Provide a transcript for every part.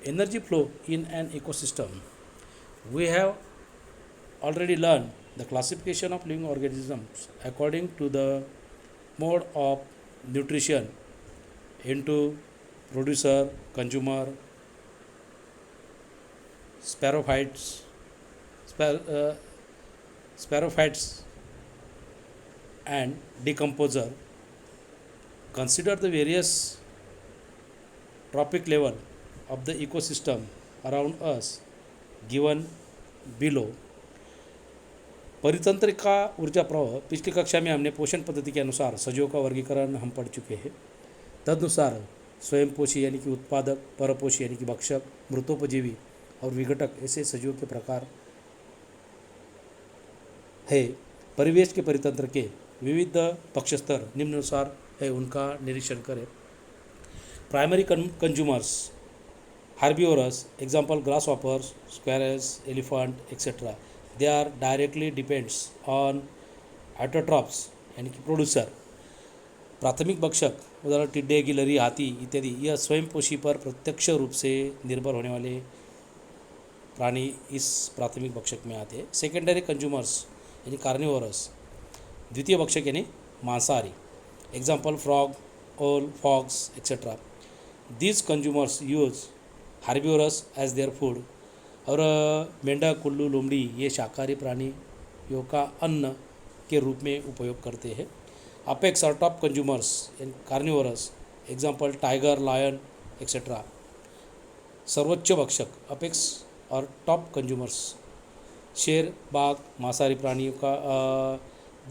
Energy flow in an ecosystem. We have already learned the classification of living organisms according to the mode of nutrition into producer, consumer, sparrophytes, spar- uh, sparrophytes, and decomposer. Consider the various trophic level of the ecosystem around us given below. परितंत्र का ऊर्जा प्रवाह पिछली कक्षा में हमने पोषण पद्धति के अनुसार सजीवों का वर्गीकरण हम पढ़ चुके हैं। तदनुसार स्वयंपोषी यानी कि उत्पादक, परपोषी यानी कि भक्षक, मृतोपजीवी और विघटक ऐसे सजीवों के प्रकार है। परिवेश के परितंत्र के विविध पक्ष स्तर निम्नानुसार है, उनका निरीक्षण करें। Primary consumers herbivorous, example grasshoppers, squirrels, elephant, etc. They are directly depends on autotrophs यानी कि प्रोड्यूसर। प्राथमिक भक्षक उदाहरण टिड्डे, गिलहरी, हाथी इत्यादि, यह स्वयंपोषी पर प्रत्यक्ष रूप से निर्भर होने वाले प्राणी इस प्राथमिक भक्षक में आते हैं। सेकेंडरी कंज्यूमर्स यानी कार्निवोरस, द्वितीय भक्षक यानी मांसाहारी, example frog, owl, fox etcetera. These consumers use herbivores as their food. और मेंढक, कुल्लू, लोमड़ी ये शाकाहारी प्राणियों का अन्न के रूप में उपयोग करते हैं। अपेक्स और top consumers in carnivorous, example tiger, lion etcetera. सर्वोच्च भक्षक अपेक्स और टॉप कंज्यूमर्स, शेर, बाघ, मांसाहारी प्राणियों का।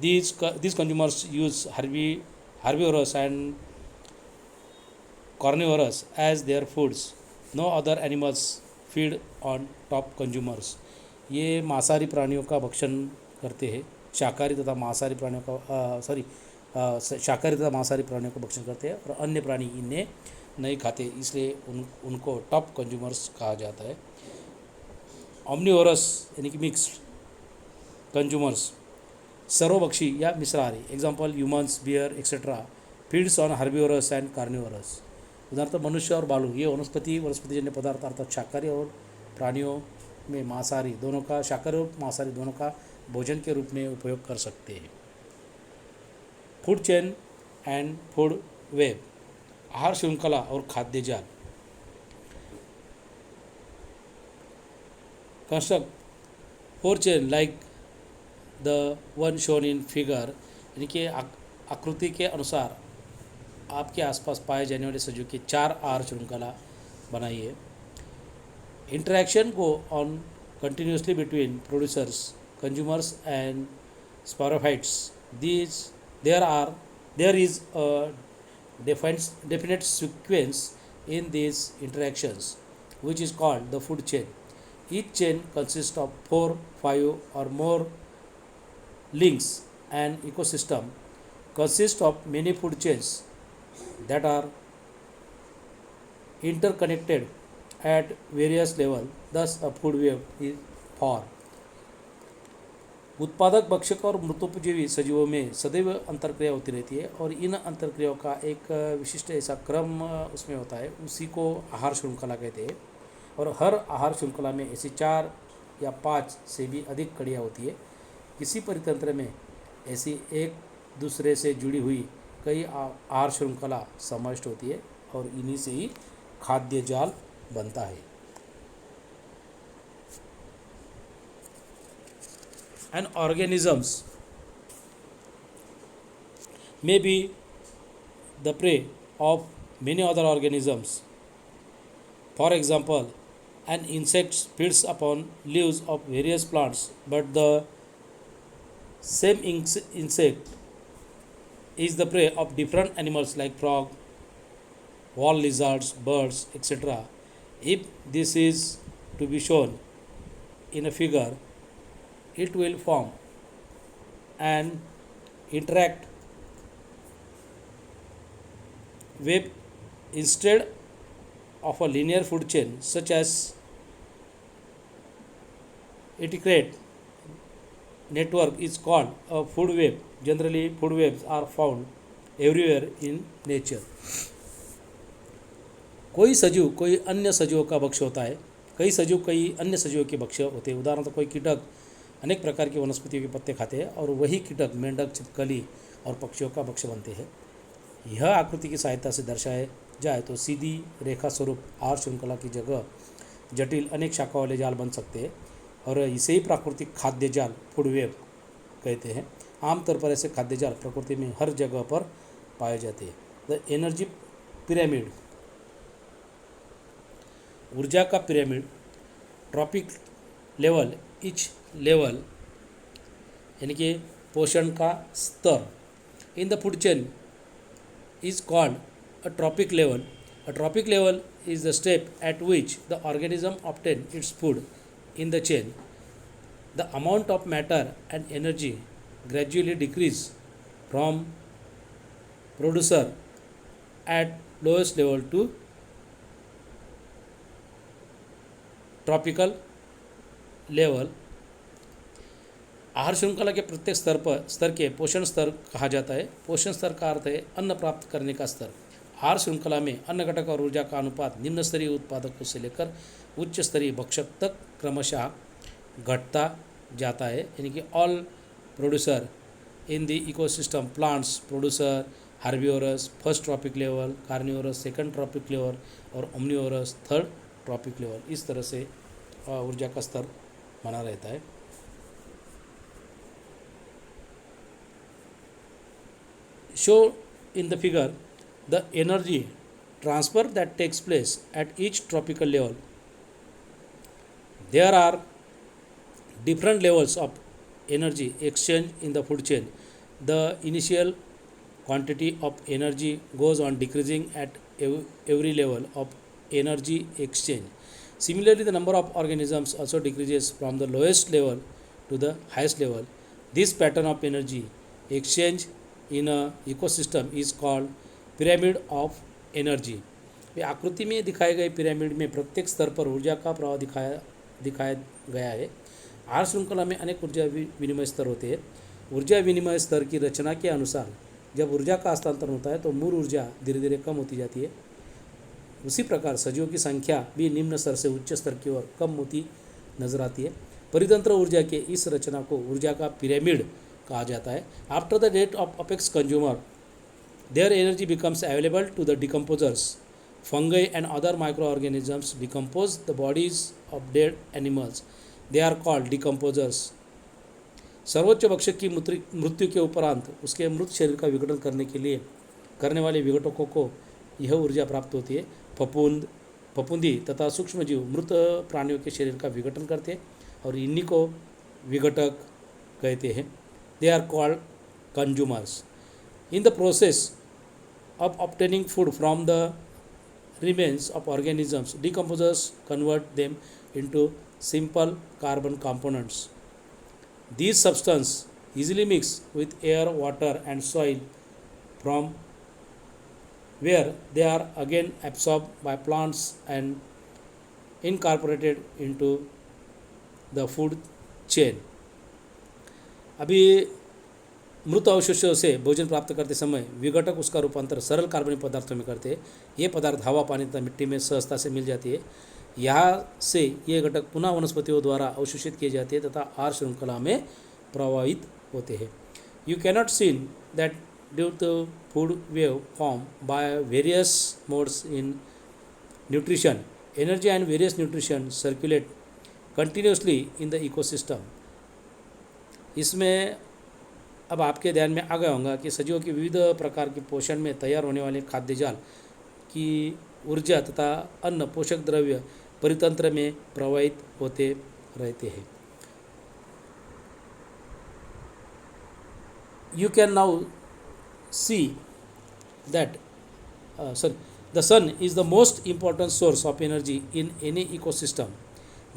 These consumers use herbivores and carnivorous as their foods. No other animals feed on top consumers. ये मांसाहारी प्राणियों का भक्षण करते हैं। शाकाहारी तथा मांसाहारी प्राणियों का शाकाहारी तथा मांसाहारी प्राणियों का भक्षण करते हैं और अन्य प्राणी इन्हें नहीं खाते, इसलिए उनको टॉप कंज्यूमर्स कहा जाता है। ऑमनिवोरस यानी कि मिक्स्ड कंज्यूमर्स, सर्वभक्षी या मिश्राहारी, example humans, bear etcetera. Feeds on herbivores and carnivores, उदाहरण मनुष्य और भालू ये वनस्पतिजन्य पदार्थ अर्थात शाकाहारी और प्राणियों में मांसाहारी दोनों का, शाकाहारी और मांसाहारी दोनों का भोजन के रूप में उपयोग कर सकते हैं। Food chain and food web, आहार श्रृंखला और खाद्य जाल। Construct food chain like the one shown in figure, यानी कि आकृति के अनुसार आपके आसपास पाए जाने वाले सजीव की 4 आहार श्रृंखला बनाइए। Interaction go on continuously between producers, consumers and sporophytes. There is a definite sequence in these interactions which is called the food chain. Each chain consists of 4, 5 or more links. An ecosystem consists of many food chains that are interconnected at various levels. Thus a food web is formed. उत्पादक, भक्षक और मृतोपजीवी सजीवों में सदैव अंतरक्रिया होती रहती है और इन अंतरक्रियाओं का एक विशिष्ट ऐसा क्रम उसमें होता है, उसी को आहार श्रृंखला कहते हैं। और हर आहार श्रृंखला में ऐसी 4 या 5 से भी अधिक कड़ियाँ होती है। किसी परितंत्र में ऐसी एक दूसरे से जुड़ी हुई कई आहार श्रृंखला समाविष्ट होती है और इन्हीं से ही खाद्य जाल बनता है। And organisms may be the prey of many other organisms. For example, an insect feeds upon leaves of various plants, but the same insect is the prey of different animals like frog, wall lizards, birds, etc. If this is to be shown in a figure, it will form and interact web instead of a linear food chain such as integrate network is called a food web. Generally, food webs are found everywhere in nature. कोई सजीव कोई अन्य सजीवों का भक्ष्य होता है, कई सजीव कई अन्य सजीवों के भक्ष्य होते हैं। उदाहरण तो कोई कीटक अनेक प्रकार की वनस्पतियों के पत्ते खाते हैं और वही कीटक मेंढक, छिपकली और पक्षियों का भक्ष्य बनते हैं। यह आकृति की सहायता से दर्शाया जाए तो सीधी रेखा स्वरूप आहार श्रृंखला की जगह जटिल अनेक शाखा वाले जाल बन सकते हैं और इसे ही प्राकृतिक खाद्य जाल फूड वेब कहते हैं। आमतौर पर ऐसे खाद्य जाल प्रकृति में हर जगह पर पाए जाते हैं। द एनर्जी पिरामिड, ऊर्जा का pyramid, trophic level, etch level यानी कि पोषण का स्तर in the food chain is called a trophic level. A trophic level is the step at which the organism obtains its food in the chain. The amount of matter and energy gradually decrease from producer at lowest level to tropical level. आहार श्रृंखला के प्रत्येक स्तर के पोषण स्तर कहा जाता है। पोषण स्तर का अर्थ है अन्न प्राप्त करने का स्तर। आहार श्रृंखला में अन्न घटक और ऊर्जा का अनुपात निम्न स्तरीय उत्पादकों से लेकर उच्च स्तरीय भक्षक तक क्रमशः घटता जाता है। यानी कि all producer in the ecosystem, plants producer, herbivorous first trophic level, carnivorous second trophic level और ओमनिवोरस थर्ड ट्रॉपिक लेवल। इस तरह से ऊर्जा का स्तर बना रहता है। Show in the figure the energy transfer that takes place at each tropical level. There are different levels of energy exchange in the food chain. The initial quantity of energy goes on decreasing at every level of energy exchange. Similarly, the number of organisms also decreases from the lowest level to the highest level. This pattern of energy exchange in ecosystem is called pyramid of energy. ये आकृति में दिखाए गए pyramid में प्रत्येक स्तर पर ऊर्जा का प्रवाह दिखाया गया है। आहार श्रृंखला में अनेक ऊर्जा विनिमय स्तर होते हैं। ऊर्जा विनिमय स्तर की रचना के अनुसार जब ऊर्जा का हस्तांतरण होता है तो मूल ऊर्जा धीरे धीरे कम होती जाती है। उसी प्रकार सजीवों की संख्या भी निम्न स्तर से उच्च स्तर की ओर कम होती नजर आती है। परितंत्र ऊर्जा के इस रचना को ऊर्जा का पिरामिड कहा जाता है। After the death of apex consumer their energy becomes available to the decomposers. Fungi and other micro organisms decompose the bodies of dead animals, they are called decomposers. सर्वोच्च भक्षक की मृत्यु के उपरांत उसके मृत शरीर का विघटन करने वाले विघटकों को यह ऊर्जा प्राप्त होती है। फफूंदी तथा सूक्ष्मजीव मृत प्राणियों के शरीर का विघटन करते हैं और इन्हीं को विघटक कहते हैं। They are called consumers. In the process of obtaining food from the remains of organisms, decomposers convert them into simple carbon components. These substances easily mix with air, water and soil, from where they are again absorbed by plants and incorporated into the food chain. अभी मृत अवशेषों से भोजन प्राप्त करते समय विघटक उसका रूपांतर सरल कार्बनिक पदार्थों में करते हैं। ये पदार्थ हवा, पानी तथा मिट्टी में सहजता से मिल जाती है। यहाँ से ये घटक पुनः वनस्पतियों द्वारा अवशोषित किए जाते हैं तथा आहार श्रृंखला में प्रवाहित होते हैं। You cannot seen that due to food wave form by various modes in nutrition, energy and various nutrition circulate continuously in the ecosystem. इसमें अब आपके ध्यान में आ गया होगा कि सजीवों की विविध प्रकार के पोषण में तैयार होने वाले खाद्य जाल की ऊर्जा तथा अन्न पोषक द्रव्य परितंत्र में प्रवाहित होते रहते हैं। You can now see that the sun is the most important source of energy in any ecosystem.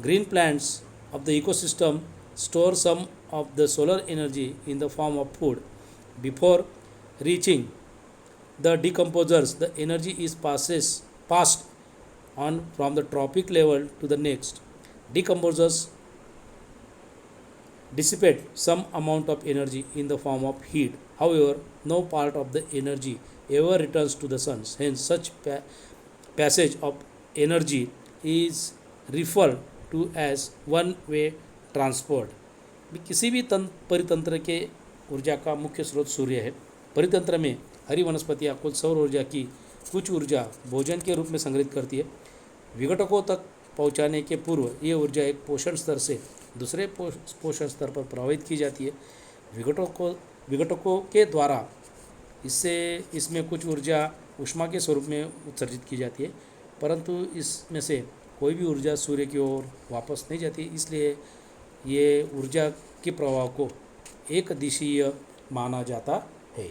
Green plants of the ecosystem store some of the solar energy in the form of food. Before reaching the decomposers, the energy is passed on from the tropic level to the next. Decomposers dissipate some amount of energy in the form of heat. However, no part of the energy ever returns to the sun. Hence, such passage of energy is refer to as one way transport. किसी भी परितंत्र के ऊर्जा का मुख्य स्रोत सूर्य है। परितंत्र में हरी वनस्पतियाँ कुल सौर ऊर्जा की कुछ ऊर्जा भोजन के रूप में संग्रहित करती है। विघटकों तक पहुंचाने के पूर्व ये ऊर्जा एक पोषण स्तर से दूसरे पोषण स्तर पर प्रवाहित की जाती है। विघटकों के द्वारा इसमें कुछ ऊर्जा ऊष्मा के स्वरूप में उत्सर्जित की जाती है, परंतु इसमें से कोई भी ऊर्जा सूर्य की ओर वापस नहीं जाती। इसलिए ये ऊर्जा के प्रवाह को एक दिशीय माना जाता है।